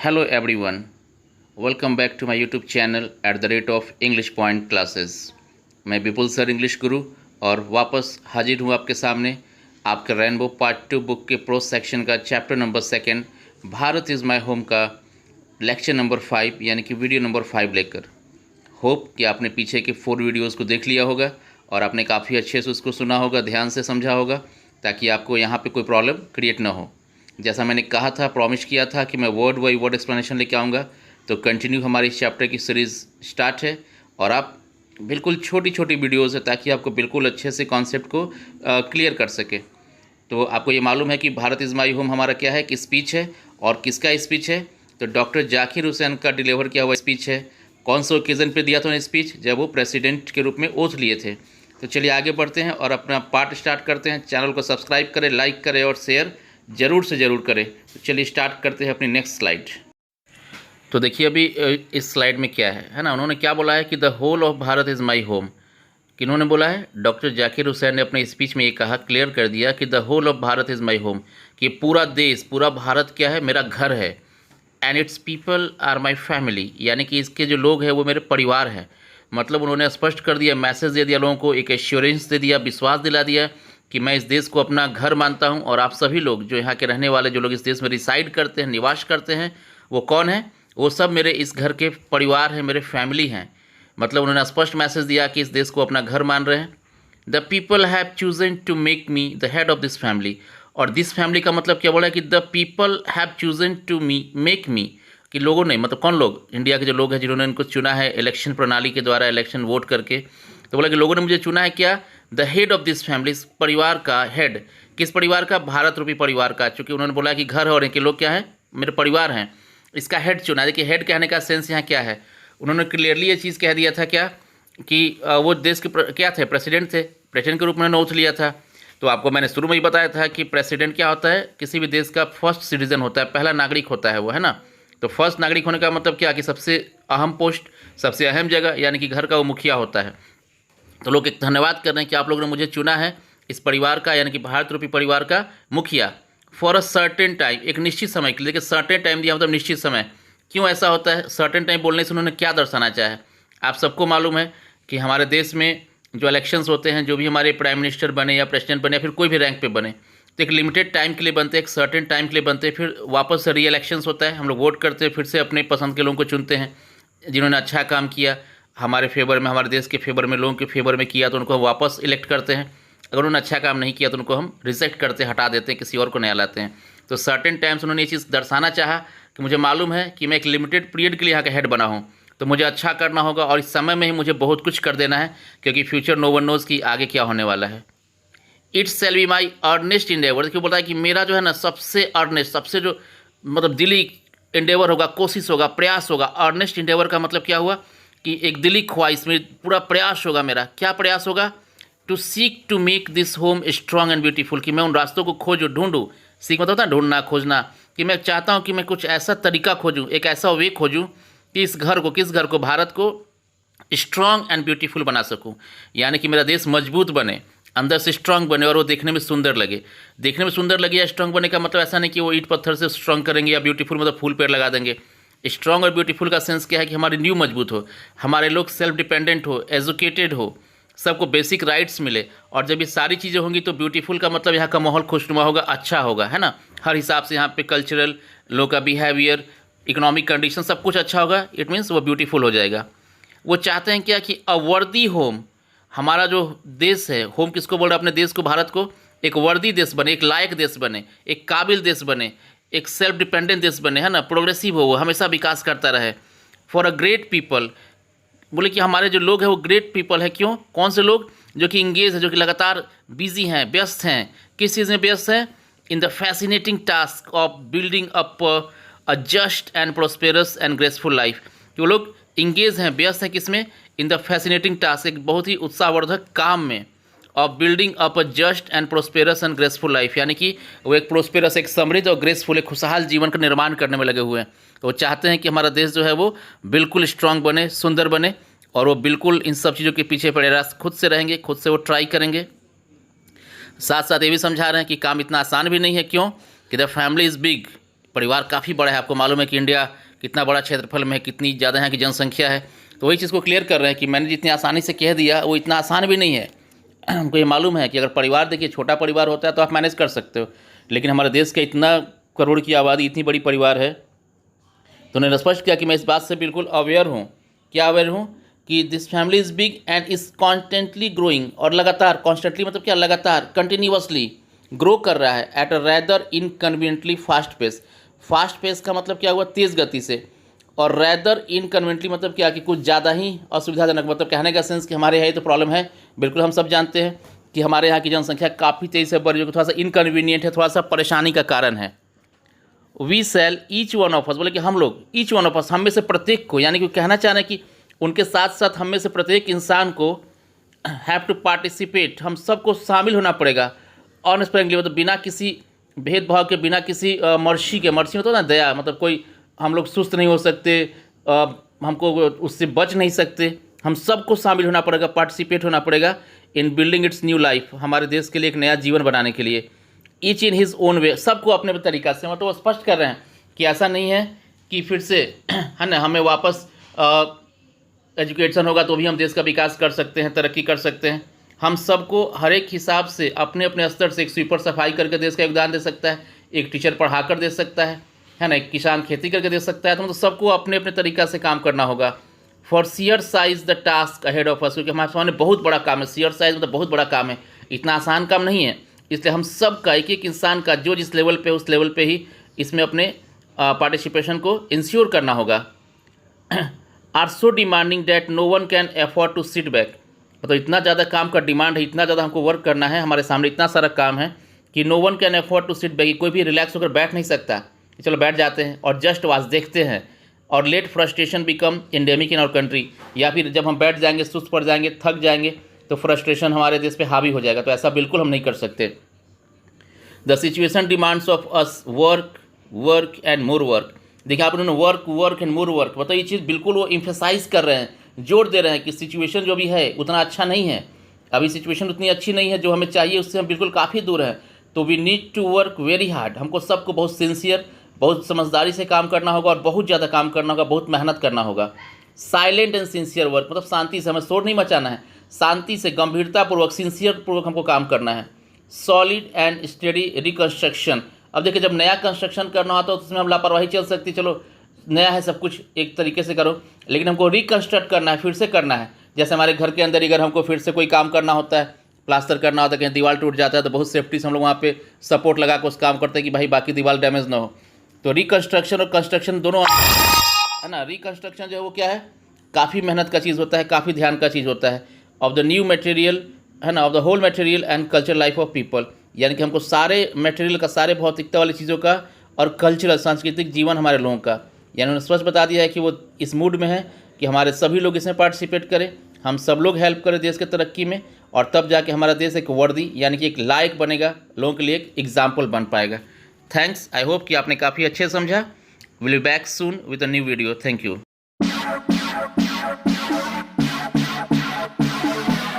Hello everyone, welcome back to my YouTube channel at the rate of English Point Classes। मैं विपुल sir English गुरु और वापस हाजिर हूँ आपके सामने आपके रेनबो पार्ट 2 बुक के प्रोज सेक्शन का chapter number 2 Bharat is my home का लेक्चर नंबर 5 यानी कि वीडियो नंबर 5 लेकर। होप कि आपने पीछे के 4 वीडियोज़ को देख लिया होगा और आपने काफ़ी अच्छे से उसको सुना होगा, ध्यान से समझा होगा, ताकि आपको यहाँ पे कोई प्रॉब्लम क्रिएट ना हो। जैसा मैंने कहा था, प्रॉमिस किया था कि मैं वर्ड बाई वर्ड एक्सप्लेनेशन लेके आऊँगा, तो कंटिन्यू हमारी इस चैप्टर की सीरीज़ स्टार्ट है और आप बिल्कुल छोटी छोटी वीडियोज़ है ताकि आपको बिल्कुल अच्छे से कॉन्सेप्ट को क्लियर कर सके। तो आपको ये मालूम है कि भारत इज़ माई होम हमारा क्या है, कि स्पीच है। और किसका स्पीच है? तो डॉक्टर जाकिर हुसैन का डिलीवर किया हुआ स्पीच है। कौन से ओकेज़न पे दिया था उन्हें स्पीच? जब वो प्रेसिडेंट के रूप में ओथ लिए थे। तो चलिए आगे बढ़ते हैं और अपना पार्ट स्टार्ट करते हैं। चैनल को सब्सक्राइब करें, लाइक करें और शेयर ज़रूर से ज़रूर करें। तो चलिए स्टार्ट करते हैं अपनी नेक्स्ट स्लाइड। तो देखिए अभी इस स्लाइड में क्या है ना, उन्होंने क्या बोला है कि the whole of Bharat is my home. किन्होंने बोला है? डॉक्टर जाकिर हुसैन ने अपने स्पीच में ये कहा, क्लियर कर दिया कि the whole of Bharat is my home, कि पूरा देश, पूरा भारत क्या है? मेरा घर है। And its people are my family, यानी कि इसके जो लोग हैं वो मेरे परिवार हैं। मतलब उन्होंने स्पष्ट कर दिया, मैसेज दे दिया लोगों को, एक एश्योरेंस दे दिया, विश्वास दिला दिया कि मैं इस देश को अपना घर मानता हूं और आप सभी लोग जो यहाँ के रहने वाले, जो लोग इस देश में रिसाइड करते हैं, निवास करते हैं, वो कौन है? वो सब मेरे इस घर के परिवार हैं, मेरे फैमिली हैं। मतलब उन्होंने स्पष्ट मैसेज दिया कि इस देश को अपना घर मान रहे हैं। The people have chosen to make me the head of this family. और दिस फैमिली का मतलब क्या बोला है कि the people have chosen to make me, कि लोगों ने, मतलब कौन लोग? इंडिया के जो लोग हैं जिन्होंने इनको चुना है इलेक्शन प्रणाली के द्वारा, इलेक्शन वोट करके। तो बोला कि लोगों ने मुझे चुना है क्या? The head of this family, इस परिवार का हेड। किस परिवार का? भारत रूपी परिवार का। चूँकि उन्होंने बोला कि घर है और इनके लोग क्या है? मेरे परिवार हैं। इसका हेड चुना। देखिए हेड कहने का सेंस यहाँ क्या है, उन्होंने क्लियरली ये चीज़ कह दिया था क्या, कि वो देश के क्या थे? प्रेसिडेंट थे। प्रेसिडेंट के रूप में उन्होंने ओथ लिया था। तो आपको मैंने शुरू में ही बताया था कि प्रेसिडेंट क्या होता है? किसी भी देश का फर्स्ट सिटीजन होता है, पहला नागरिक होता है वो, है ना। तो फर्स्ट नागरिक होने का मतलब क्या, कि सबसे अहम पोस्ट, सबसे अहम जगह, यानी कि घर का वो मुखिया होता है। तो लोग एक धन्यवाद कर रहे हैं कि आप लोगों ने मुझे चुना है इस परिवार का, यानी कि भारत रूपी परिवार का मुखिया, फॉर अ सर्टेन टाइम, एक निश्चित समय के लिए। देखिए सर्टेन टाइम दिया मतलब निश्चित समय। क्यों ऐसा होता है? सर्टेन टाइम बोलने से उन्होंने क्या दर्शाना चाहा है? आप सबको मालूम है कि हमारे देश में जो इलेक्शंस होते हैं, जो भी हमारे प्राइम मिनिस्टर बने या प्रेसिडेंट बने या फिर कोई भी रैंक पे बने, तो एक लिमिटेड टाइम के लिए बनते हैं, एक सर्टेन टाइम के लिए बनते हैं, फिर वापस से री इलेक्शंस होता है, हम लोग वोट करते हैं, फिर से अपने पसंद के लोगों को चुनते हैं। जिन्होंने अच्छा काम किया हमारे फेवर में, हमारे देश के फेवर में, लोगों के फेवर में किया, तो उनको हम वापस इलेक्ट करते हैं। अगर उन्होंने अच्छा काम नहीं किया तो उनको हम रिजेक्ट करते हैं, हटा देते हैं, किसी और को नया लाते हैं। तो सर्टेन टाइम्स उन्होंने ये चीज़ दर्शाना चाहा कि मुझे मालूम है कि मैं एक लिमिटेड पीरियड के लिए यहाँ का हेड बना हूँ, तो मुझे अच्छा करना होगा और इस समय में ही मुझे बहुत कुछ कर देना है, क्योंकि फ्यूचर नो वन नोज़ कि आगे क्या होने वाला है। It's shall be my earnest endeavour. क्यों बोलता है कि मेरा जो है ना सबसे अर्नेस्ट, सबसे जो मतलब दिली इंडेवर होगा, कोशिश होगा, प्रयास होगा। अर्नेस्ट इंडेवर का मतलब क्या हुआ कि एक दिली ख्वाहिश में पूरा प्रयास होगा मेरा। क्या प्रयास होगा? To seek to make this home strong and beautiful, कि मैं उन रास्तों को खोजूँ, ढूंढूँ। सीख मतलब होता है ढूंढना, खोजना, कि मैं चाहता हूँ कि मैं कुछ ऐसा तरीका खोजूँ, एक ऐसा वे खोजूँ कि इस घर को, किस घर को? भारत को स्ट्रॉन्ग एंड ब्यूटीफुल बना सकूँ। यानी कि मेरा देश मजबूत बने, अंदर से स्ट्रांग बने और वो देखने में सुंदर लगे। देखने में सुंदर लगे या स्ट्रांग बने का मतलब ऐसा नहीं कि वो ईंट पत्थर से स्ट्रांग करेंगे या ब्यूटीफुल मतलब फूल पेड़ लगा देंगे। स्ट्रांग और ब्यूटीफुल का सेंस क्या है? कि हमारी न्यू मजबूत हो, हमारे लोग सेल्फ डिपेंडेंट हो, एजुकेटेड हो, सबको बेसिक राइट्स मिले। और जब ये सारी चीज़ें होंगी तो ब्यूटीफुल का मतलब यहाँ का माहौल खुशनुमा होगा, अच्छा होगा, है ना। हर हिसाब से यहाँ पे कल्चरल, लोग का बिहेवियर, इकोनॉमिक कंडीशन, सब कुछ अच्छा होगा। इट मीन्स वो ब्यूटीफुल हो जाएगा। वो चाहते हैं क्या? कि अ वर्दी होम, हमारा जो देश है, होम किसको बोल रहा है? अपने देश को, भारत को। एक वर्दी देश बने, एक लायक देश बने, एक काबिल देश बने, एक सेल्फ डिपेंडेंट देश बने, है ना। प्रोग्रेसिव हो, वो हमेशा विकास करता रहे। फॉर अ ग्रेट पीपल, बोले कि हमारे जो लोग हैं वो ग्रेट पीपल है। क्यों? कौन से लोग? जो कि इंगेज है, जो कि लगातार बिजी हैं, व्यस्त हैं। किस चीज़ में व्यस्त हैं? In the fascinating task of building up a just and prosperous and graceful life. वो लोग इंगेज हैं, व्यस्त हैं, किसमें? इन द फैसिनेटिंग टास्क, एक बहुत ही उत्साहवर्धक काम में, of building up a just and prosperous and graceful life, यानी कि वो एक प्रोस्पेरस, एक समृद्ध और ग्रेसफुल, एक खुशहाल जीवन का निर्माण करने में लगे हुए हैं। तो वो चाहते हैं कि हमारा देश जो है वो बिल्कुल स्ट्रांग बने, सुंदर बने, और वो बिल्कुल इन सब चीज़ों के पीछे प्रयास खुद से रहेंगे, खुद से वो ट्राई करेंगे। साथ साथ ये भी समझा रहे हैं कि काम इतना आसान भी नहीं है। क्यों? कि द फैमिली इज़ बिग, परिवार काफ़ी बड़ा है। आपको मालूम है कि इंडिया कितना बड़ा क्षेत्रफल में है, कितनी ज़्यादा यहाँ की जनसंख्या है। तो वही चीज़ को क्लियर कर रहे हैं कि मैंने जितनी आसानी से कह दिया वो इतना आसान भी नहीं है। हमको ये मालूम है कि अगर परिवार देखिए छोटा परिवार होता है तो आप मैनेज कर सकते हो, लेकिन हमारे देश का इतना करोड़ की आबादी, इतनी बड़ी परिवार है। तो उन्होंने स्पष्ट किया कि मैं इस बात से बिल्कुल अवेयर हूँ। क्या अवेयर हूँ? कि this family is big and is constantly growing, और लगातार, कॉन्स्टेंटली मतलब क्या, लगातार, कंटिन्यूसली ग्रो कर रहा है at a rather inconveniently fast pace. Fast pace का मतलब क्या हुआ? तेज़ गति से। और रैदर इनकन्वीनियंटली मतलब क्या कि कुछ ज़्यादा ही असुविधाजनक, मतलब कहने का सेंस कि हमारे यहाँ ये तो प्रॉब्लम है। बिल्कुल हम सब जानते हैं कि हमारे यहाँ की जनसंख्या काफ़ी तेज़ी से बढ़ रही है, थोड़ा सा इनकन्वीनियंट है, थोड़ा सा परेशानी का कारण है। We shall each one of us, बोले कि हम लोग, ईच वन ऑफ अस, हम में से प्रत्येक को, यानी कि कहना चाह रहे हैं कि उनके साथ साथ हम में से प्रत्येक इंसान को हैव टू पार्टिसिपेट, हम सबको शामिल होना पड़ेगा ऑनस्पेरेंटली, मतलब बिना किसी भेदभाव के, बिना किसी मर्जी के, मर्जी मतलब ना दया, मतलब कोई हम लोग सुस्त नहीं हो सकते, हमको उससे बच नहीं सकते, हम सबको शामिल होना पड़ेगा, पार्टिसिपेट होना पड़ेगा इन बिल्डिंग इट्स न्यू लाइफ, हमारे देश के लिए एक नया जीवन बनाने के लिए। Each in his own way, सबको अपने अपने तरीका से, मतलब वो स्पष्ट कर रहे हैं कि ऐसा नहीं है कि फिर से है ना हमें वापस एजुकेशन होगा तो भी हम देश का विकास कर सकते हैं, तरक्की कर सकते हैं। हम सबको हर एक हिसाब से अपने अपने स्तर से, एक स्वीपर सफाई करके देश का योगदान दे सकता है, एक टीचर पढ़ा कर दे सकता है ना, एक किसान खेती करके दे सकता है। तो मतलब सबको अपने अपने तरीका से काम करना होगा। For share size the task ahead of us, क्योंकि हमारे सामने बहुत बड़ा काम है। शेयर साइज मतलब बहुत बड़ा काम है, इतना आसान काम नहीं है। इसलिए हम सब का, एक एक इंसान का, जो जिस लेवल पे उस लेवल पे ही इसमें अपने पार्टिसिपेशन को इंश्योर करना होगा। Are so demanding that no one can afford to sit back, मतलब इतना ज़्यादा काम का डिमांड है, इतना ज़्यादा हमको वर्क करना है, हमारे सामने इतना सारा काम है कि no one can afford to sit back, कोई भी रिलैक्स होकर बैठ नहीं सकता कि चलो बैठ जाते हैं और जस्ट वाच देखते हैं। और let frustration become endemic in our country, या फिर जब हम बैठ जाएंगे, सुस्त पड़ जाएंगे, थक जाएंगे, तो फ्रस्ट्रेशन हमारे देश पे हावी हो जाएगा। तो ऐसा बिल्कुल हम नहीं कर सकते। The situation demands of us work, work and more work. देखिए आप उन्होंने work, work and more work, मतलब ये चीज़ बिल्कुल वो इम्फेसाइज कर रहे हैं, जोर दे रहे हैं कि सिचुएशन जो भी है उतना अच्छा नहीं है, अभी सिचुएशन उतनी अच्छी नहीं है, जो हमें चाहिए उससे हम बिल्कुल काफ़ी दूर हैं। तो we need to work very hard, हमको सबको बहुत सिंसियर, बहुत समझदारी से काम करना होगा, और बहुत ज़्यादा काम करना होगा, बहुत मेहनत करना होगा। साइलेंट एंड सिंसियर वर्क, मतलब शांति से, हमें शोर नहीं मचाना है, शांति से, गंभीरतापूर्वक, सिंसियर पूर्वक हमको काम करना है। सॉलिड एंड स्टडी रिकंस्ट्रक्शन, अब देखिए जब नया कंस्ट्रक्शन करना होता है तो उसमें हम लापरवाही चल सकती, चलो नया है सब कुछ एक तरीके से करो, लेकिन हमको रिकंस्ट्रक्ट करना है, फिर से करना है। जैसे हमारे घर के अंदर अगर हमको फिर से कोई काम करना होता है, प्लास्टर करना होता है, कहीं दीवार टूट जाता है, तो बहुत सेफ्टी से हम लोग वहाँ पे सपोर्ट लगा कर उस काम करते हैं कि भाई बाकी दीवार डैमेज ना हो। तो रिकंस्ट्रक्शन और कंस्ट्रक्शन दोनों है ना। रिकंस्ट्रक्शन जो है वो क्या है, काफ़ी मेहनत का चीज़ होता है, काफ़ी ध्यान का चीज़ होता है। ऑफ द न्यू मटेरियल, है ना, of the whole material and culture life of people, यानी कि हमको सारे मटेरियल का, सारे भौतिकता वाली चीज़ों का, और कल्चरल, सांस्कृतिक जीवन हमारे लोगों का, यानी उन्होंने स्पष्ट बता दिया है कि वो इस मूड में है कि हमारे सभी लोग इसमें पार्टिसिपेट करें, हम सब लोग हेल्प करें देश के तरक्की में, और तब जाके हमारा देश एक वर्दी, यानी कि एक लायक बनेगा, लोगों के लिए एक एग्जाम्पल बन पाएगा। थैंक्स, आई होप कि आपने काफ़ी अच्छे समझा। Will be back soon with a new video. Thank you.